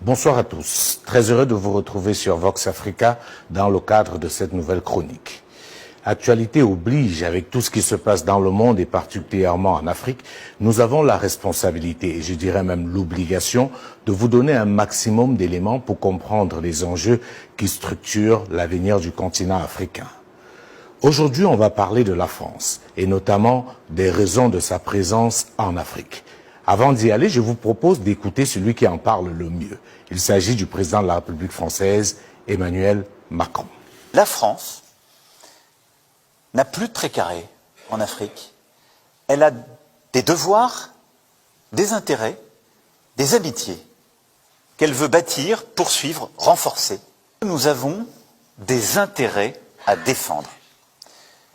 Bonsoir à tous. Très heureux de vous retrouver sur Vox Africa dans le cadre de cette nouvelle chronique. Actualité oblige, avec tout ce qui se passe dans le monde et particulièrement en Afrique, nous avons la responsabilité et je dirais même l'obligation de vous donner un maximum d'éléments pour comprendre les enjeux qui structurent l'avenir du continent africain. Aujourd'hui, on va parler de la France et notamment des raisons de sa présence en Afrique. Avant d'y aller, je vous propose d'écouter celui qui en parle le mieux. Il s'agit du président de la République française, Emmanuel Macron. La France n'a plus de précaré en Afrique. Elle a des devoirs, des intérêts, des amitiés qu'elle veut bâtir, poursuivre, renforcer. Nous avons des intérêts à défendre.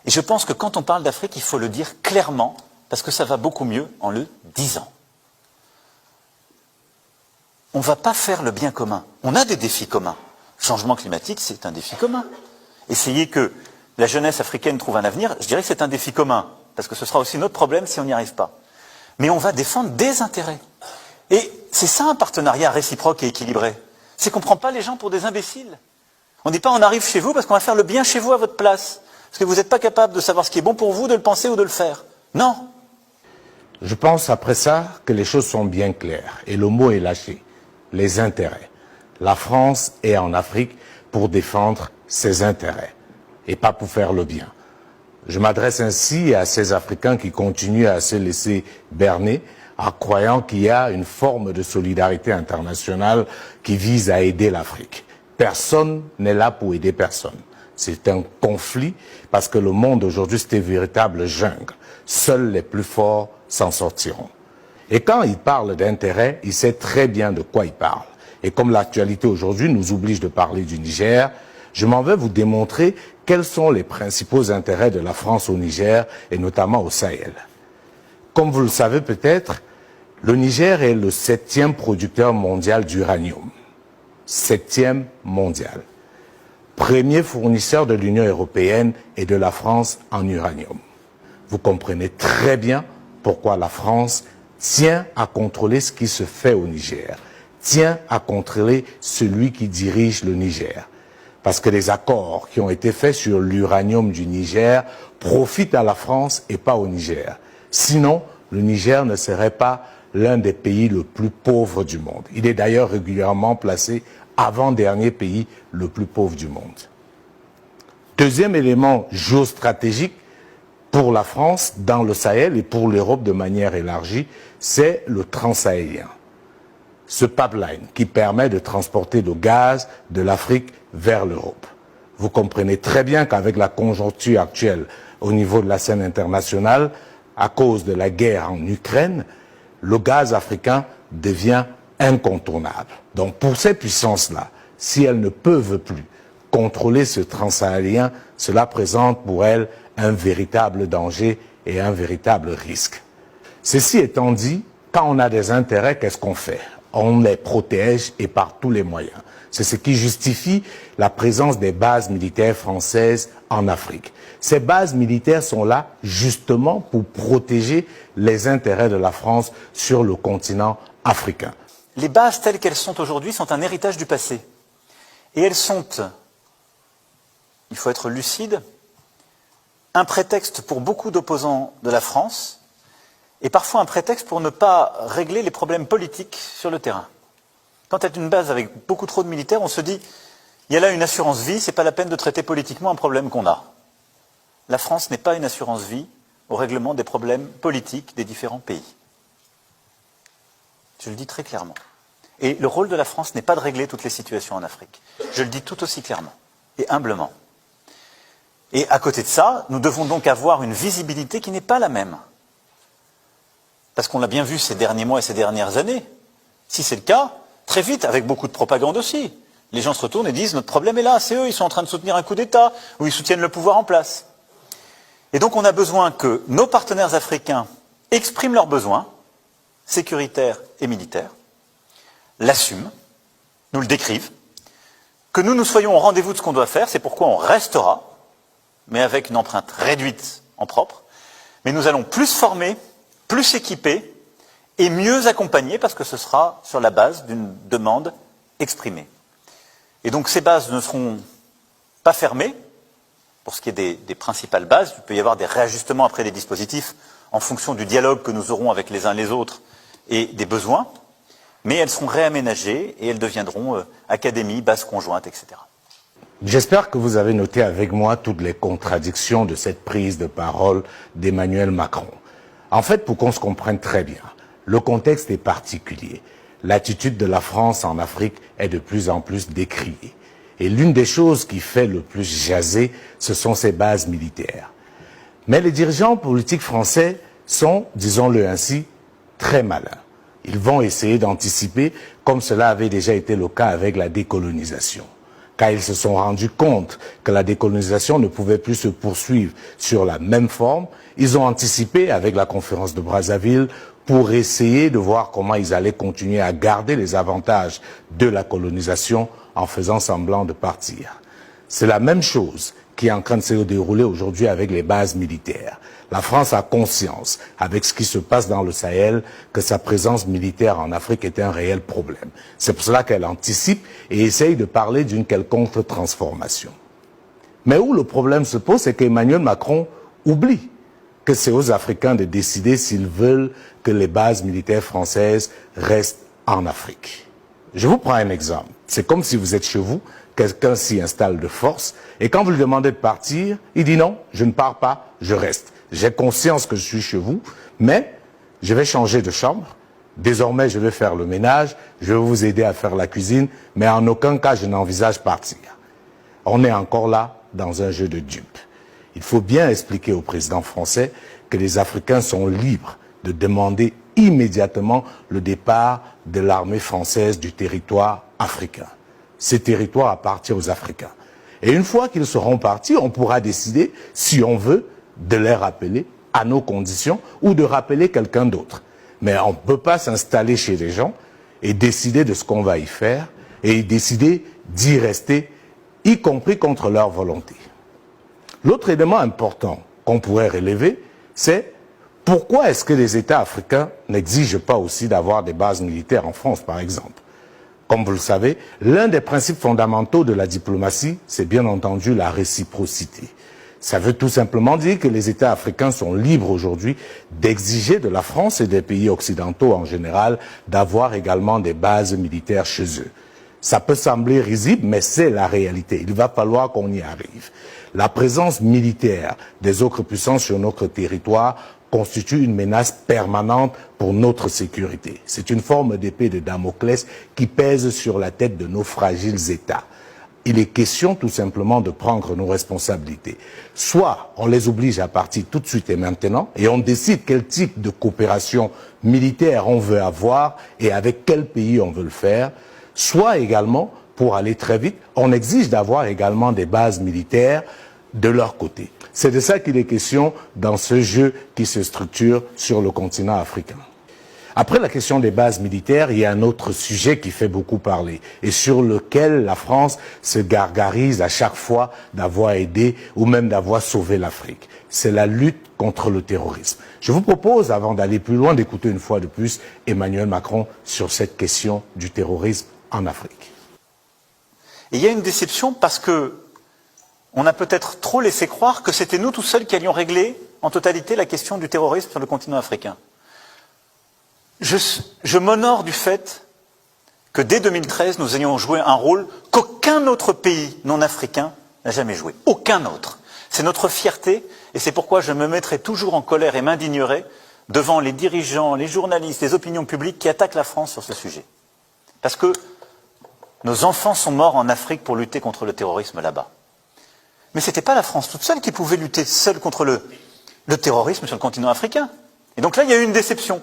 Et je pense que quand on parle d'Afrique, il faut le dire clairement, parce que ça va beaucoup mieux en le disant. On ne va pas faire le bien commun. On a des défis communs. Changement climatique, c'est un défi commun. Essayer que la jeunesse africaine trouve un avenir, je dirais que c'est un défi commun, parce que ce sera aussi notre problème si on n'y arrive pas. Mais on va défendre des intérêts. Et c'est ça un partenariat réciproque et équilibré. C'est qu'on ne prend pas les gens pour des imbéciles. On ne dit pas on arrive chez vous parce qu'on va faire le bien chez vous à votre place. Parce que vous n'êtes pas capable de savoir ce qui est bon pour vous, de le penser ou de le faire. Non. Je pense après ça que les choses sont bien claires et le mot est lâché. Les intérêts. La France est en Afrique pour défendre ses intérêts et pas pour faire le bien. Je m'adresse ainsi à ces Africains qui continuent à se laisser berner en croyant qu'il y a une forme de solidarité internationale qui vise à aider l'Afrique. Personne n'est là pour aider personne. C'est un conflit parce que le monde aujourd'hui c'est une véritable jungle. Seuls les plus forts s'en sortiront. Et quand il parle d'intérêt, il sait très bien de quoi il parle. Et comme l'actualité aujourd'hui nous oblige de parler du Niger, je m'en vais vous démontrer quels sont les principaux intérêts de la France au Niger et notamment au Sahel. Comme vous le savez peut-être, le Niger est le 7e producteur mondial d'uranium. 7e mondial. Premier fournisseur de l'Union européenne et de la France en uranium. Vous comprenez très bien pourquoi la France tient à contrôler ce qui se fait au Niger, tient à contrôler celui qui dirige le Niger. Parce que les accords qui ont été faits sur l'uranium du Niger profitent à la France et pas au Niger. Sinon, le Niger ne serait pas l'un des pays le plus pauvres du monde. Il est d'ailleurs régulièrement placé avant-dernier pays le plus pauvre du monde. Deuxième élément géostratégique pour la France dans le Sahel et pour l'Europe de manière élargie, c'est le transsahélien. Ce pipeline qui permet de transporter le gaz de l'Afrique vers l'Europe. Vous comprenez très bien qu'avec la conjoncture actuelle au niveau de la scène internationale, à cause de la guerre en Ukraine, le gaz africain devient incontournable. Donc pour ces puissances-là, si elles ne peuvent plus contrôler ce transsahélien, cela présente pour elles un véritable danger et un véritable risque. Ceci étant dit, quand on a des intérêts, qu'est-ce qu'on fait? On les protège et par tous les moyens. C'est ce qui justifie la présence des bases militaires françaises en Afrique. Ces bases militaires sont là justement pour protéger les intérêts de la France sur le continent africain. Les bases telles qu'elles sont aujourd'hui sont un héritage du passé. Et elles sont, il faut être lucide, un prétexte pour beaucoup d'opposants de la France et parfois un prétexte pour ne pas régler les problèmes politiques sur le terrain. Quand il y a une base avec beaucoup trop de militaires, on se dit il y a là une assurance vie, c'est pas la peine de traiter politiquement un problème qu'on a. La France n'est pas une assurance vie au règlement des problèmes politiques des différents pays. Je le dis très clairement. Et le rôle de la France n'est pas de régler toutes les situations en Afrique. Je le dis tout aussi clairement et humblement. Et à côté de ça, nous devons donc avoir une visibilité qui n'est pas la même. Parce qu'on l'a bien vu ces derniers mois et ces dernières années. Si c'est le cas, très vite, avec beaucoup de propagande aussi, les gens se retournent et disent notre problème est là, c'est eux, ils sont en train de soutenir un coup d'État, ou ils soutiennent le pouvoir en place. Et donc on a besoin que nos partenaires africains expriment leurs besoins, sécuritaires et militaires, l'assument, nous le décrivent, que nous soyons au rendez-vous de ce qu'on doit faire, c'est pourquoi on restera, mais avec une empreinte réduite en propre, mais nous allons plus former, plus équiper et mieux accompagner, parce que ce sera sur la base d'une demande exprimées. Et donc ces bases ne seront pas fermées, pour ce qui est des principales bases. Il peut y avoir des réajustements après des dispositifs en fonction du dialogue que nous aurons avec les uns les autres et des besoins, mais elles seront réaménagées et elles deviendront académies, bases conjointes, etc. J'espère que vous avez noté avec moi toutes les contradictions de cette prise de parole d'Emmanuel Macron. En fait, pour qu'on se comprenne très bien, le contexte est particulier. L'attitude de la France en Afrique est de plus en plus décriée. Et l'une des choses qui fait le plus jaser, ce sont ses bases militaires. Mais les dirigeants politiques français sont, disons-le ainsi, très malins. Ils vont essayer d'anticiper, comme cela avait déjà été le cas avec la décolonisation. Car ils se sont rendus compte que la décolonisation ne pouvait plus se poursuivre sur la même forme, ils ont anticipé avec la conférence de Brazzaville pour essayer de voir comment ils allaient continuer à garder les avantages de la colonisation en faisant semblant de partir. C'est la même chose qui est en train de se dérouler aujourd'hui avec les bases militaires. La France a conscience, avec ce qui se passe dans le Sahel, que sa présence militaire en Afrique est un réel problème. C'est pour cela qu'elle anticipe et essaye de parler d'une quelconque transformation. Mais où le problème se pose, c'est qu'Emmanuel Macron oublie que c'est aux Africains de décider s'ils veulent que les bases militaires françaises restent en Afrique. Je vous prends un exemple. C'est comme si vous êtes chez vous, quelqu'un s'y installe de force, et quand vous lui demandez de partir, il dit non, je ne pars pas, je reste. J'ai conscience que je suis chez vous, mais je vais changer de chambre. Désormais, je vais faire le ménage, je vais vous aider à faire la cuisine, mais en aucun cas, je n'envisage partir. On est encore là dans un jeu de dupes. Il faut bien expliquer au président français que les Africains sont libres de demander immédiatement le départ de l'armée française du territoire africain. Ces territoires appartiennent aux Africains. Et une fois qu'ils seront partis, on pourra décider, si on veut, de les rappeler à nos conditions ou de rappeler quelqu'un d'autre. Mais on ne peut pas s'installer chez les gens et décider de ce qu'on va y faire et décider d'y rester, y compris contre leur volonté. L'autre élément important qu'on pourrait relever, c'est pourquoi est-ce que les États africains n'exigent pas aussi d'avoir des bases militaires en France, par exemple? Comme vous le savez, l'un des principes fondamentaux de la diplomatie, c'est bien entendu la réciprocité. Ça veut tout simplement dire que les États africains sont libres aujourd'hui d'exiger de la France et des pays occidentaux en général d'avoir également des bases militaires chez eux. Ça peut sembler risible, mais c'est la réalité. Il va falloir qu'on y arrive. La présence militaire des autres puissances sur notre territoire constitue une menace permanente pour notre sécurité. C'est une forme d'épée de Damoclès qui pèse sur la tête de nos fragiles États. Il est question tout simplement de prendre nos responsabilités. Soit on les oblige à partir tout de suite et maintenant, et on décide quel type de coopération militaire on veut avoir et avec quel pays on veut le faire, soit également, pour aller très vite, on exige d'avoir également des bases militaires de leur côté. C'est de ça qu'il est question dans ce jeu qui se structure sur le continent africain. Après la question des bases militaires, il y a un autre sujet qui fait beaucoup parler et sur lequel la France se gargarise à chaque fois d'avoir aidé ou même d'avoir sauvé l'Afrique. C'est la lutte contre le terrorisme. Je vous propose, avant d'aller plus loin, d'écouter une fois de plus Emmanuel Macron sur cette question du terrorisme en Afrique. Et il y a une déception parce que on a peut-être trop laissé croire que c'était nous tout seuls qui allions régler en totalité la question du terrorisme sur le continent africain. Je m'honore du fait que dès 2013, nous ayons joué un rôle qu'aucun autre pays non africain n'a jamais joué. Aucun autre. C'est notre fierté et c'est pourquoi je me mettrai toujours en colère et m'indignerai devant les dirigeants, les journalistes, les opinions publiques qui attaquent la France sur ce sujet. Parce que nos enfants sont morts en Afrique pour lutter contre le terrorisme là-bas. Mais ce n'était pas la France toute seule qui pouvait lutter seule contre le terrorisme sur le continent africain. Et donc là, il y a eu une déception.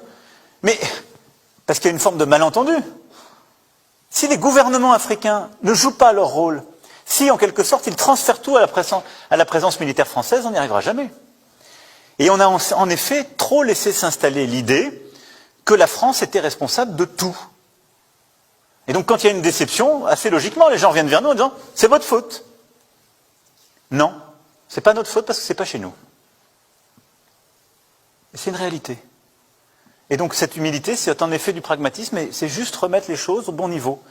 Mais, parce qu'il y a une forme de malentendu. Si les gouvernements africains ne jouent pas leur rôle, si en quelque sorte ils transfèrent tout à la présence militaire française, on n'y arrivera jamais. Et on a en effet trop laissé s'installer l'idée que la France était responsable de tout. Et donc quand il y a une déception, assez logiquement, les gens viennent vers nous en disant « c'est votre faute ». Non, ce n'est pas notre faute parce que ce n'est pas chez nous. C'est une réalité. Et donc cette humilité, c'est en effet du pragmatisme et c'est juste remettre les choses au bon niveau.